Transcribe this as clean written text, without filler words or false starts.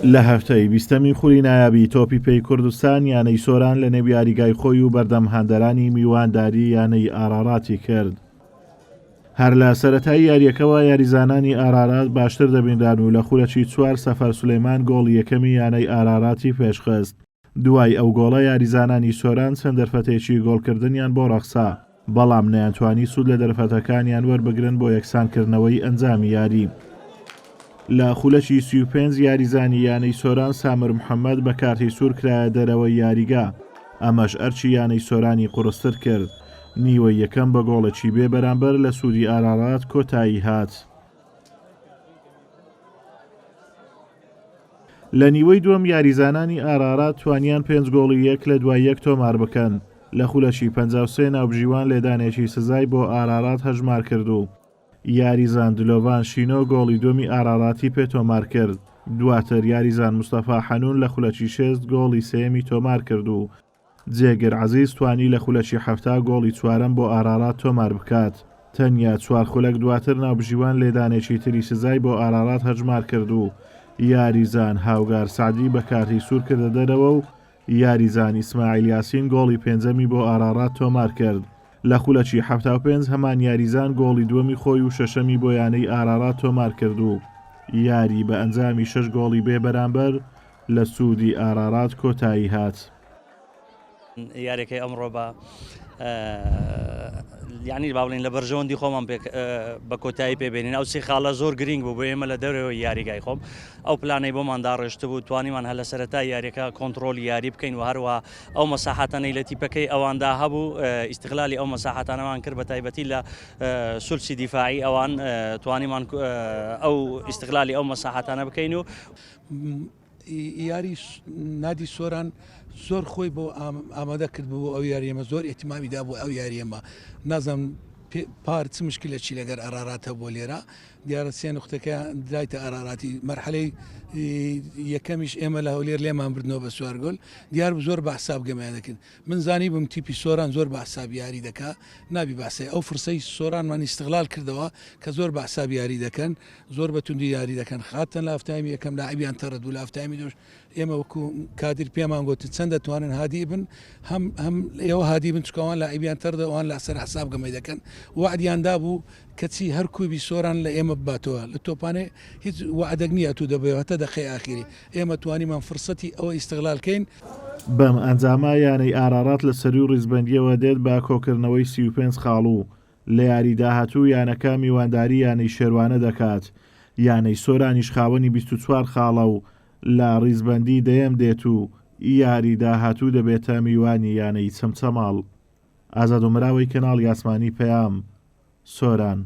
لە هەفتەی 20 خولی نایابی تۆپی پێی کوردستان یانەی سۆران لە نێو یاریگای خۆی و بەردەم هاندەرانی میوانداری یانەی ئاراراتی کرد. هەر لە سەرەتای یاریەکەوە یاریزانانی ئارارات باشتر دەبیندران و لە خولەکی 4 سەفەر سولەیمان گۆڵی یەکەمی یانەی ئاراراتی پێشخست. دوای ئەو گۆڵە یاریزانانی سۆران چەند دەرفەتێکی گۆڵکردنیان بۆ ڕەخسا، بەڵام نەیانتوانی سوود لە دەرفەتەکانیان وەربگرن بۆ یەکسانکردنەوەی ئەنجامی یاری. لە خولەکی 35 یاریزانی یانەی سۆران سامر محەممەد بە کارتی سوور کرایە دەرەوەی یاریگا، ئەمەش ئەرچی یانەی سۆرانی قوڕستر کرد. نیوەی یەکەم بە گۆڵێکی بێ بەرامبەر لە سوودی ئارارات کۆتایی هات. لە نیوەی دووەم یاریزانانی ئارارات توانیان 5 گۆڵی 1 لە دوای یەک تۆمار بکەن. لە خولەکی 53 ناوبژیوان لێدانێکی سزای بۆ ئارارات هەژمار کردو. یاریزان دلۆڤان شینۆ گۆڵی دومی ئاراراتی پێ تۆمار کرد. دواتر یاریزان مستەفا حەنون لە خولەکی 6 گۆڵی سێمی تۆمار کردو. جێگر عەزیز توانی لە خولەکی 7 گۆڵی چوارەم بۆ ئارارات تۆمار بکات. تەنیا 4 خولەک دواتر ناوبژیوان لێدانێکی تری سزای بۆ ئارارات هەژمار کردو. یاریزان هاوگار سعدی بە کارتی سوور کردە دەرەوە و یاریزان ئیسماعیل یاسین گۆڵی پێنجەمی بۆ ئارارات تۆمار کرد. لە خولەکی 75 هەمان یاریزان گۆڵی دووەمی خۆی و شەشەمی بۆ یانەی ئارارات تۆمار کردو. یاری بە ئەنجامی 6 گۆڵی بێ بەرامبەر لە سوودی ئارارات کۆتایی هات. یاریەکەی ئەمڕۆ بە یعنی باڵین لە بەرژەوەندی خۆمان بە کۆتایی پێبێنین. ئەو سێ خاڵە زۆر گرنگ بوو بۆ ئێمە لە دەورەوەی یاریگای خۆم. ئەو پلانەی بۆماندا ڕێشتە بوو توانیمان هە لە سەرەتای یاریەکە کۆنتترۆلی یاری بکەین و هەروە ئەو مەساحاتانەی لە تیپەکەی ئەواندا هەبوو ئیستیغلالی ئەو مەساحاتانەمان کرد بە تایبەتی لە سولسی دیفاعی ئەوان توانیمان ئەو ئیستیغلالی ئەو مەساحاتانە بکەین و یاری نادی سۆران زۆر خۆی بۆ ئامادە کرد بوو ئەو یاریەمە زۆر ئێتیمامیدا بۆ ئەو یاریەمە. نازانم پار چ مشکلەکی لەگەر ئاراراتە بۆ لێرە دیارە سێ نقطەکە درایتە ئاراراتی مەرحەلەی یەکەمیش ئێمە لە هەولێر لێمان بردنەوە بە سوارگۆل دیار زۆر بە حساب گەمایان دەکرد. من زانی بم تیپی سۆران زۆر بە حساب یاری دەکا نابی باسێ ئەو فرسەی سۆرانمان ئیستیغلال کردەوە کە زۆر بە حساب یاری دەکەن زۆر بە توندی یاری دەکەن خاتەن لە هەفتایمی یەکەم لاعیبیان تەڕد و لە هەفتایمی دوش ئێمە وەکو کادر پێمان گوت چەند دەتوانن هادی بن هەم ئێوە هادی بن چکەوان لاعیبیان تەردەوان لەسەر حساب گەمەی دەکەن وعدیاندا بوو کەچی هەر کوبی سۆران لە ئێمە بباتەوە لە تۆپانێ هیچ وعدەک نییە تو دەبێتە دەخی ئاخیری ئێمە توانیمان فرسەتی ئەوە ئیستیغلالکەین. بەم ئەنجامە یانەی ئارارات لە سەری و ڕیزبەندیەوە دێت بە کۆکردنەوەی 35 خاڵوو لە یاری داهاتوو یانەکە میوانداری یانەی شێوانە دەکات. یانەی سۆرانیش خاوەنی 24 خاڵە و لە ڕیزبەندی دەیەم دێت و یاری داهاتوو دەبێتە میوانی یانەی چەمچەماڵ. ئازاد و مراوەی کەناڵی ئاسمانی پەیام سۆران.